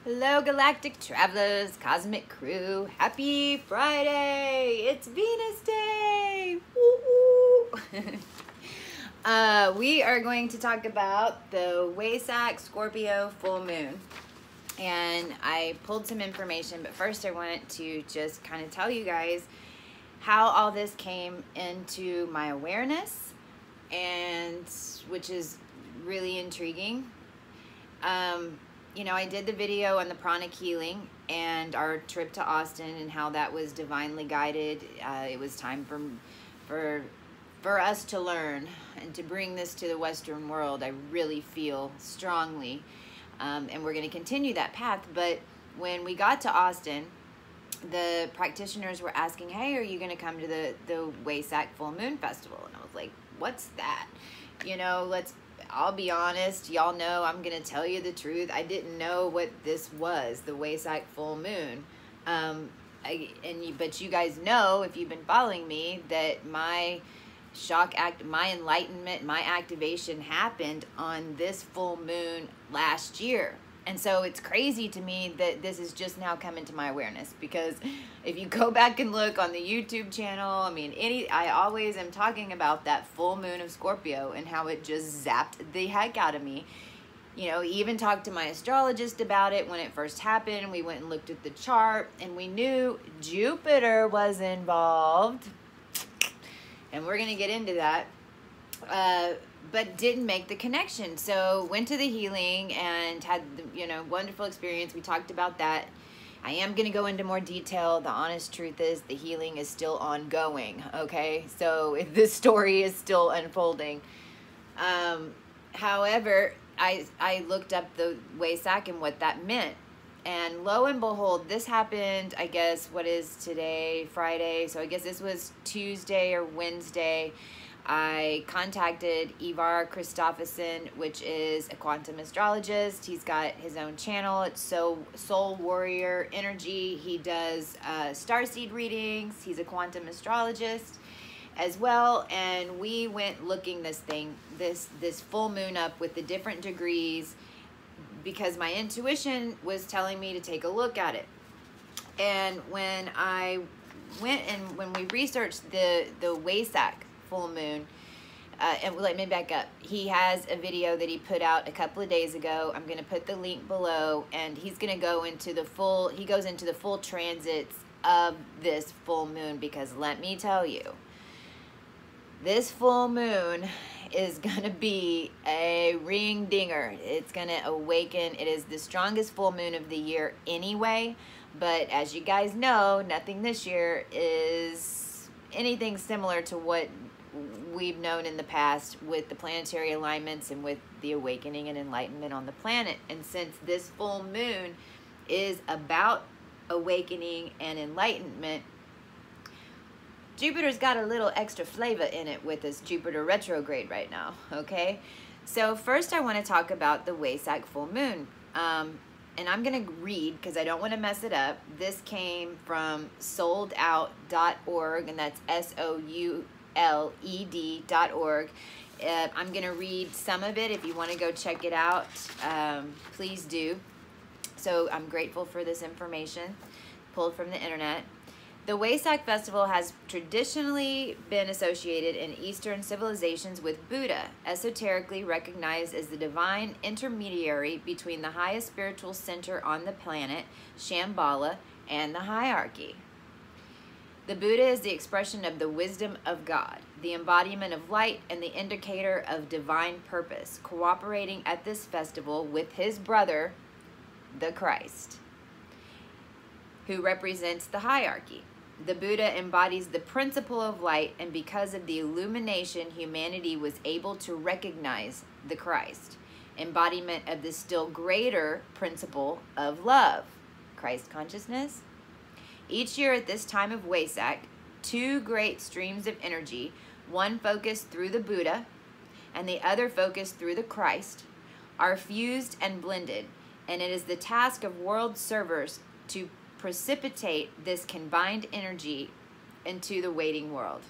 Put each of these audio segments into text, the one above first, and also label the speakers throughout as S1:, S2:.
S1: Hello, galactic travelers, cosmic crew. Happy Friday! It's Venus Day! Woo-hoo. We are going to talk about the Wesak Scorpio full moon. And I pulled some information, but first I wanted to just kind of tell you guys how all this came into my awareness, and which is really intriguing. You know, I did the video on the pranic healing and our trip to Austin and how that was divinely guided. It was time for us to learn and to bring this to the Western world. I really feel strongly, and we're going to continue that path. But when we got to Austin, the practitioners were asking, "Hey, are you going to come to the Wesak Full Moon Festival?" And I was like, "What's that?" You know, I'll be honest, y'all know I'm going to tell you the truth. I didn't know what this was, the Wesak full moon. But you guys know, if you've been following me, that my my enlightenment, my activation happened on this full moon last year. And so it's crazy to me that this is just now coming to my awareness, because if you go back and look on the YouTube channel, I mean, I always am talking about that full moon of Scorpio and how it just zapped the heck out of me. You know, even talked to my astrologist about it when it first happened. We went and looked at the chart, and we knew Jupiter was involved. And we're going to get into that. But didn't make the connection. So went to the healing and had the, wonderful experience. We talked about that. I am going to go into more detail. The honest truth is the healing is still ongoing. Okay. So if this story is still unfolding. However, I looked up the Wesak and what that meant. And lo and behold, this happened, I guess, what is today? Friday. So I guess this was Tuesday or Wednesday. I contacted Ivar Kristofferson, which is a quantum astrologist. He's got his own channel. It's Soul Warrior Energy. He does starseed readings. He's a quantum astrologist as well. And we went looking this full moon up with the different degrees, because my intuition was telling me to take a look at it. And when I went and when we researched the Wesak full moon, and let me back up. He has a video that he put out a couple of days ago. I'm going to put the link below, and he's going to go into he goes into the full transits of this full moon, because let me tell you, this full moon is going to be a ring dinger. It's going to awaken. It is the strongest full moon of the year anyway, but as you guys know, nothing this year is anything similar to what we've known in the past with the planetary alignments and with the awakening and enlightenment on the planet. And since this full moon is about awakening and enlightenment, Jupiter's got a little extra flavor in it with this Jupiter retrograde right now, okay? So first I want to talk about the Wesak full moon. And I'm going to read, because I don't want to mess it up. This came from souledout.org, and that's SOULED.org. I'm going to read some of it. If you want to go check it out, please do. So I'm grateful for this information pulled from the internet. The Wesak festival has traditionally been associated in Eastern civilizations with Buddha, esoterically recognized as the divine intermediary between the highest spiritual center on the planet, Shambhala, and the hierarchy. The Buddha is the expression of the wisdom of God, the embodiment of light, and the indicator of divine purpose, cooperating at this festival with his brother, the Christ, who represents the hierarchy. The Buddha embodies the principle of light, and because of the illumination, humanity was able to recognize the Christ, embodiment of the still greater principle of love, Christ consciousness. Each year at this time of Wesak, two great streams of energy, one focused through the Buddha and the other focused through the Christ, are fused and blended, and it is the task of world servers to precipitate this combined energy into the waiting world.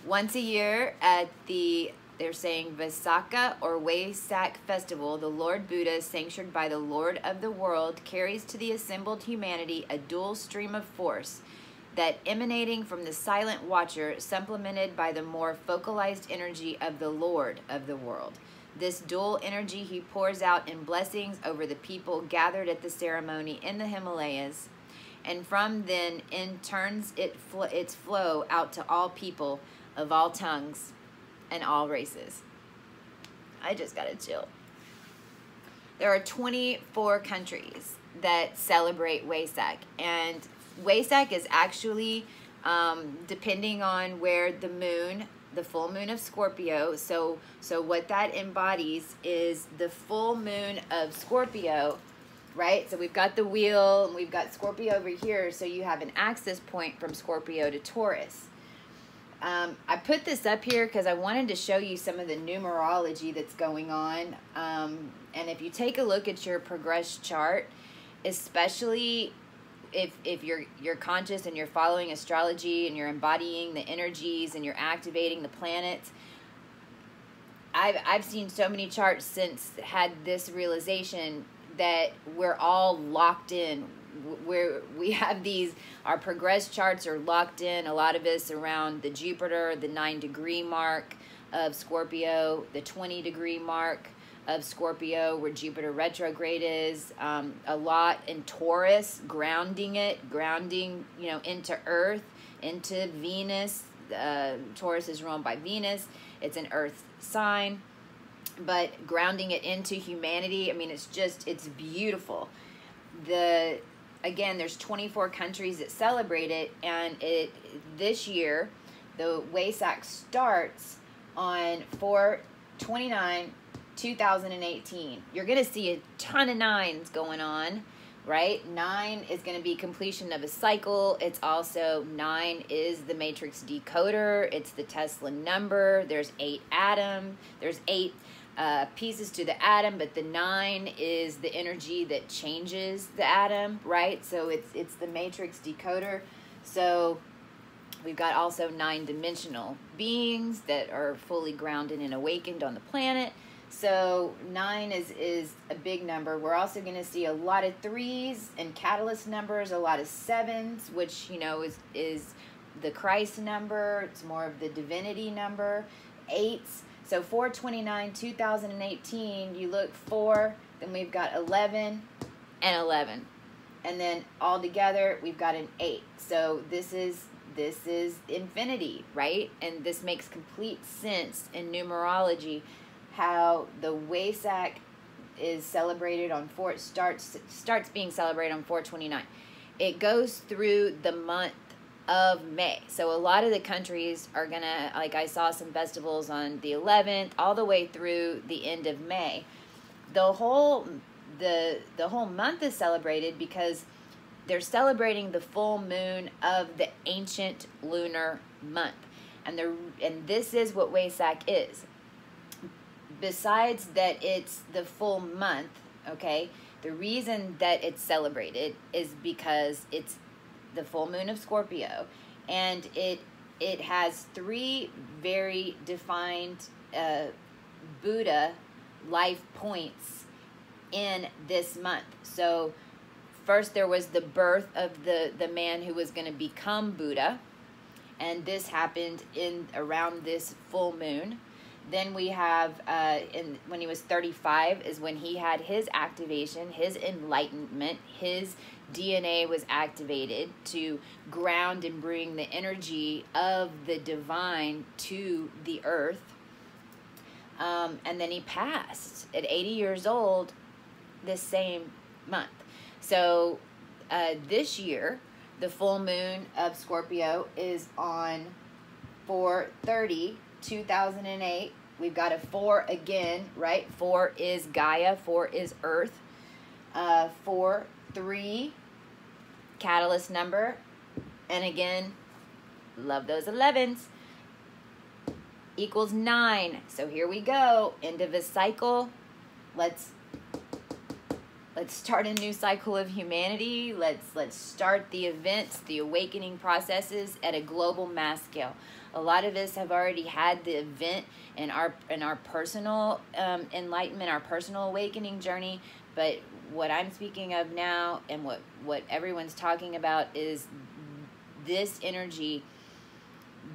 S1: Once a year at the they're saying Visakha or Wesak festival, the Lord Buddha, sanctioned by the Lord of the world, carries to the assembled humanity a dual stream of force that emanating from the silent watcher, supplemented by the more focalized energy of the Lord of the world. This dual energy he pours out in blessings over the people gathered at the ceremony in the Himalayas, and from then in turns its flow out to all people of all tongues and all races. I just gotta chill. There are 24 countries that celebrate Wesak, and Wesak is actually depending on where the moon, the full moon of Scorpio, so what that embodies is the full moon of Scorpio, right? So we've got the wheel and we've got Scorpio over here, so you have an axis point from Scorpio to Taurus. I put this up here because I wanted to show you some of the numerology that's going on. And if you take a look at your progress chart, especially if you're conscious and you're following astrology and you're embodying the energies and you're activating the planets, I've seen so many charts since had this realization that we're all locked in. We have these, our progress charts are locked in, a lot of us around the Jupiter, the 9-degree mark of Scorpio, the 20-degree mark of Scorpio, where Jupiter retrograde is, a lot in Taurus, grounding, you know, into Earth, into Venus. Taurus is ruled by Venus. It's an Earth sign, but grounding it into humanity. I mean, it's beautiful. Again, there's 24 countries that celebrate it, and this year, the Wesak starts on 4/29/2018. You're going to see a ton of nines going on, right? 9 is going to be completion of a cycle. It's also 9 is the matrix decoder. It's the Tesla number. There's 8 atoms. There's 8 pieces to the atom, but the 9 is the energy that changes the atom, right? So it's the matrix decoder. So we've got also 9-dimensional beings that are fully grounded and awakened on the planet. So 9 is a big number. We're also going to see a lot of 3s and catalyst numbers, a lot of 7s, which, you know, is the Christ number. It's more of the divinity number. 8s. So 4/29/2018, you look 4, then we've got 11 and 11. And then all together, we've got an 8. So this is infinity, right? And this makes complete sense in numerology, how the Wesak is celebrated on starts being celebrated on 4/29. It goes through the month of May. So a lot of the countries are gonna, like, I saw some festivals on the 11th all the way through the end of May. The whole month is celebrated because they're celebrating the full moon of the ancient lunar month. And this is what Wesak is. Besides that it's the full month, okay, the reason that it's celebrated is because it's the full moon of Scorpio, and it has 3 very defined Buddha life points in this month. So first there was the birth of the man who was going to become Buddha, and this happened around this full moon. Then we have, when he was 35 is when he had his activation, his enlightenment, his DNA was activated to ground and bring the energy of the divine to the earth. And then he passed at 80 years old this same month. So this year, the full moon of Scorpio is on 4/30/2008. We've got a 4 again, right? 4 is Gaia, 4 is Earth. 4, 3, catalyst number. And again, love those 11s. Equals 9. So here we go. End of a cycle. Let's let's start a new cycle of humanity. Let's start the events, the awakening processes at a global mass scale. A lot of us have already had the event in our personal enlightenment, our personal awakening journey. But what I'm speaking of now, and what everyone's talking about, is this energy,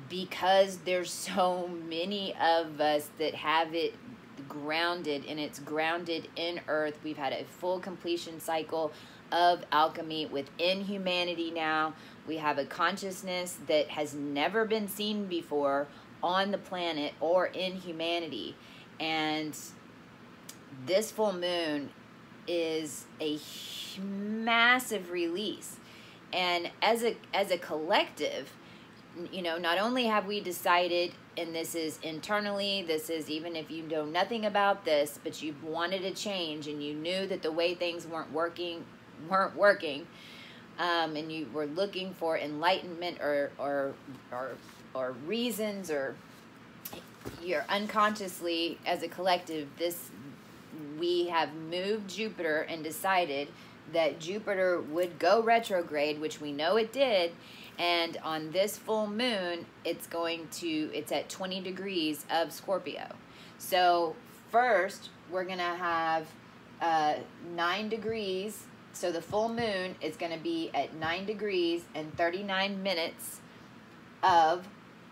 S1: because there's so many of us that have it grounded, and it's grounded in earth. We've had a full completion cycle of alchemy within humanity now. We have a consciousness that has never been seen before on the planet or in humanity. And this full moon is a massive release. And as a collective, you know, not only have we decided, and this is internally, this is even if you know nothing about this, but you wanted a change and you knew that the way things weren't working, and you were looking for enlightenment or reasons, or you're unconsciously, as a collective, we have moved Jupiter and decided that Jupiter would go retrograde, which we know it did. And on this full moon, it's at 20 degrees of Scorpio. So first, we're going to have 9 degrees. So the full moon is going to be at 9 degrees and 39 minutes of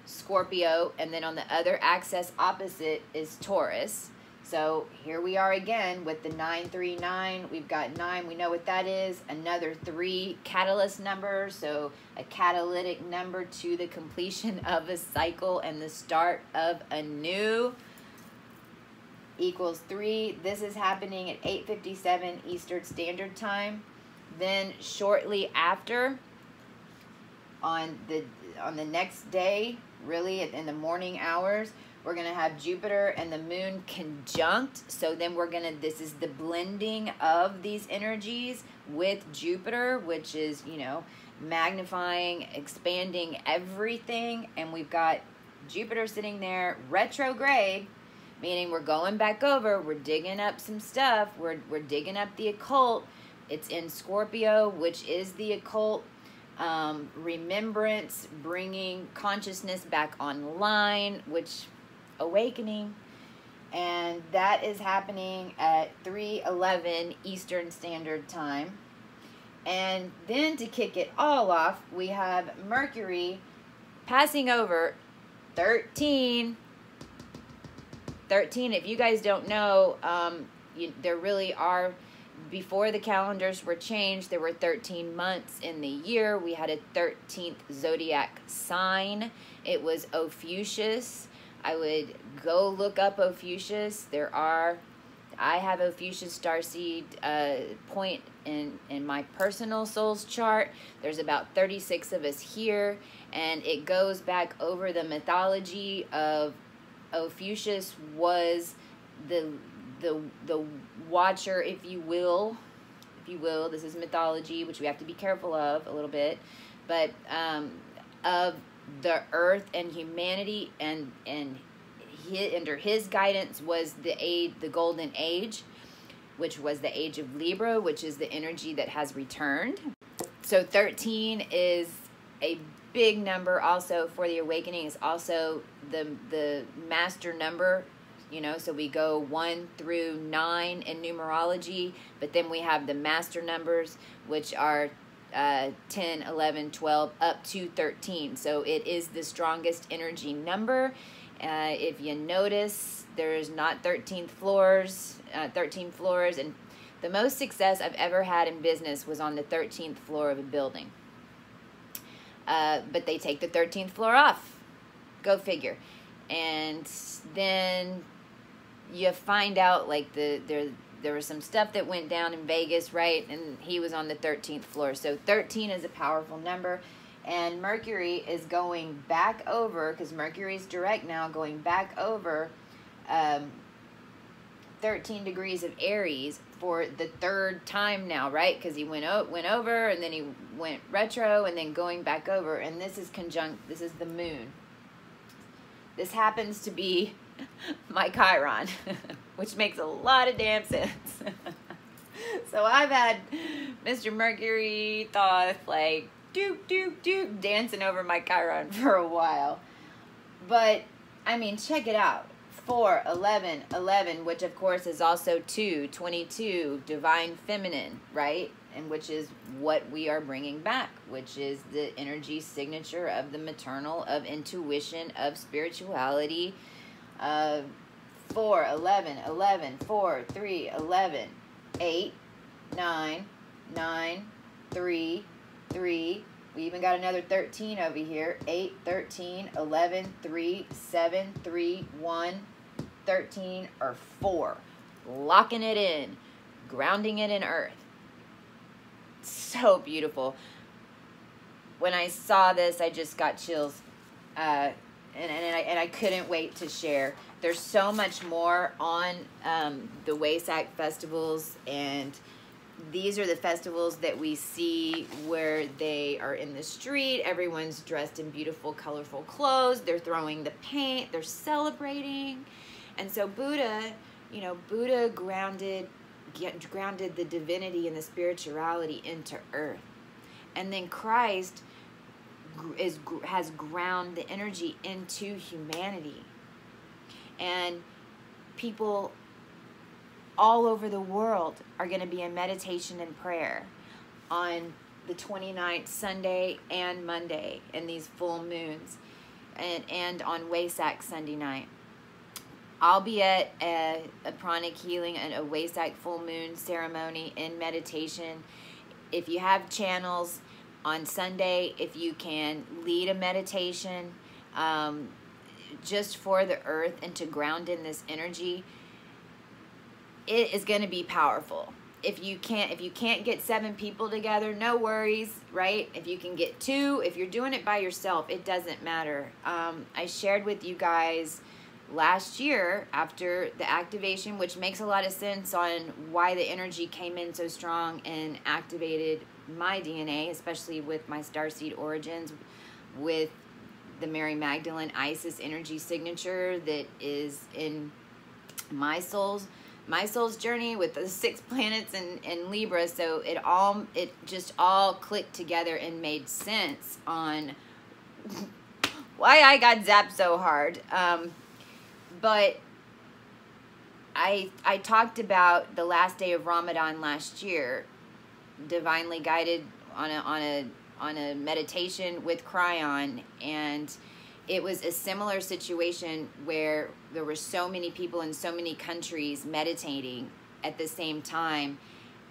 S1: Scorpio. And then on the other axis opposite is Taurus. So here we are again with the 939. We've got 9. We know what that is. Another 3 catalyst numbers. So a catalytic number to the completion of a cycle and the start of a new equals 3. This is happening at 8:57 Eastern Standard Time. Then shortly after, on the next day, really in the morning hours, we're going to have Jupiter and the moon conjunct. So then this is the blending of these energies with Jupiter, which is, you know, magnifying, expanding everything. And we've got Jupiter sitting there retrograde, meaning we're going back over, we're digging up some stuff, we're digging up the occult. It's in Scorpio, which is the occult. Remembrance, bringing consciousness back online, which awakening, and that is happening at 3:11 Eastern Standard Time. And then to kick it all off, we have Mercury passing over 13. If you guys don't know, there really are, before the calendars were changed, there were 13 months in the year. We had a 13th zodiac sign. It was Ophiuchus. I would go look up Ophiuchus. I have Ophiuchus starseed point in my personal soul's chart. There's about 36 of us here, and it goes back over the mythology of Ophiuchus was the watcher, if you will. This is mythology, which we have to be careful of a little bit, but of the earth and humanity, and under his guidance was the golden age, which was the age of Libra, which is the energy that has returned. So 13 is a big number also for the awakening. It's also the master number, you know, so we go 1 through 9 in numerology, but then we have the master numbers, which are 10, 11, 12, up to 13. So it is the strongest energy number. If you notice, there's not 13 floors, and the most success I've ever had in business was on the 13th floor of a building. But they take the 13th floor off. Go figure. And then you find out, like, there was some stuff that went down in Vegas, right? And he was on the 13th floor. So 13 is a powerful number. And Mercury is going back over, because Mercury's direct now, going back over 13 degrees of Aries for the 3rd time now, right? Because he went over, and then he went retro, and then going back over. And this is conjunct, this is the moon. This happens to be my Chiron, which makes a lot of damn sense. So I've had Mr. Mercury Thoth like doop doop doop dancing over my Chiron for a while. But I mean, check it out. 4, 11, 11, which of course is also 2, 22, divine feminine, right? And which is what we are bringing back, which is the energy signature of the maternal, of intuition, of spirituality. 4, 11, 11, 4, 3, 11, 8, 9, 9, 3, 3. We even got another 13 over here. 8, 13, 11, 3, 7, 3, 1, 13, or 4. Locking it in. Grounding it in earth. So beautiful. When I saw this, I just got chills. And I couldn't wait to share. There's so much more on the Wesak festivals, and these are the festivals that we see where they are in the street. Everyone's dressed in beautiful, colorful clothes. They're throwing the paint. They're celebrating. And so Buddha, you know, Buddha grounded the divinity and the spirituality into earth. And then Christ has ground the energy into humanity. And people all over the world are going to be in meditation and prayer on the 29th, Sunday and Monday, in these full moons, and on Wesak Sunday night. I'll be at a pranic healing and a Wesak full moon ceremony in meditation. If you have channels on Sunday, if you can lead a meditation just for the earth and to ground in this energy, it is going to be powerful. If you can't get 7 people together, no worries, right? If you can get 2, if you're doing it by yourself, it doesn't matter. I shared with you guys last year after the activation, which makes a lot of sense on why the energy came in so strong and activated my DNA, especially with my starseed origins, with the Mary Magdalene Isis energy signature that is in my soul's journey with the 6 planets in Libra. So it just all clicked together and made sense on why I got zapped so hard. But I talked about the last day of Ramadan last year, divinely guided on a meditation with Cryon, and it was a similar situation where there were so many people in so many countries meditating at the same time.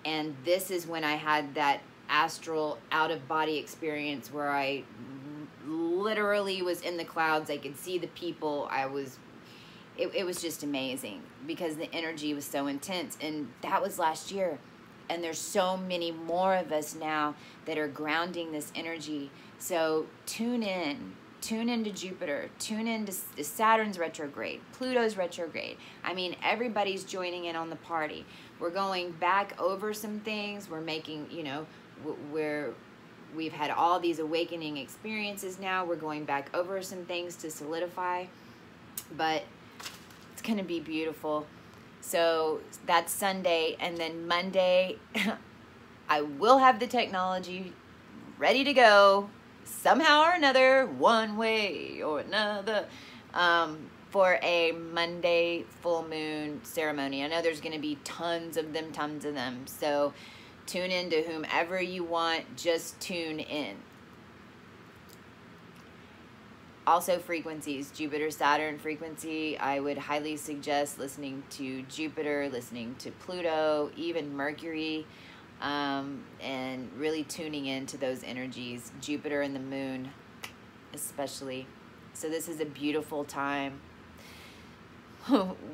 S1: And this is when I had that astral out-of-body experience where I literally was in the clouds. I could see the people. It was just amazing because the energy was so intense. And that was last year. And there's so many more of us now that are grounding this energy. So tune in. Tune into Jupiter. Tune into Saturn's retrograde. Pluto's retrograde. I mean, everybody's joining in on the party. We're going back over some things. We're making, you know, we've had all these awakening experiences now. We're going back over some things to solidify. But it's going to be beautiful. So that's Sunday. And then Monday, I will have the technology ready to go somehow or another, one way or another, for a Monday full moon ceremony. I know there's going to be tons of them. So tune in to whomever you want. Just tune in. Also frequencies, Jupiter, Saturn frequency. I would highly suggest listening to Jupiter, listening to Pluto, even Mercury, and really tuning into those energies, Jupiter and the moon especially. So this is a beautiful time.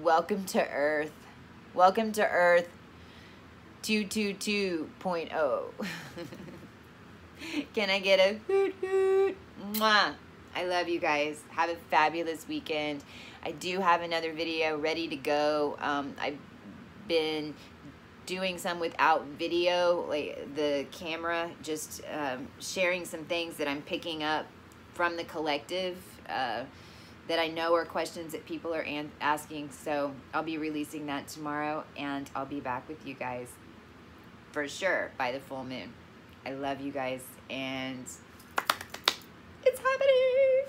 S1: Welcome to Earth. Welcome to Earth 222.0. Can I get a hoot hoot? Mwah. I love you guys. Have a fabulous weekend. I do have another video ready to go. I've been doing some without video, like the camera, just sharing some things that I'm picking up from the collective that I know are questions that people are asking. So I'll be releasing that tomorrow, and I'll be back with you guys. for sure by the full moon. I love you guys, and it's happening.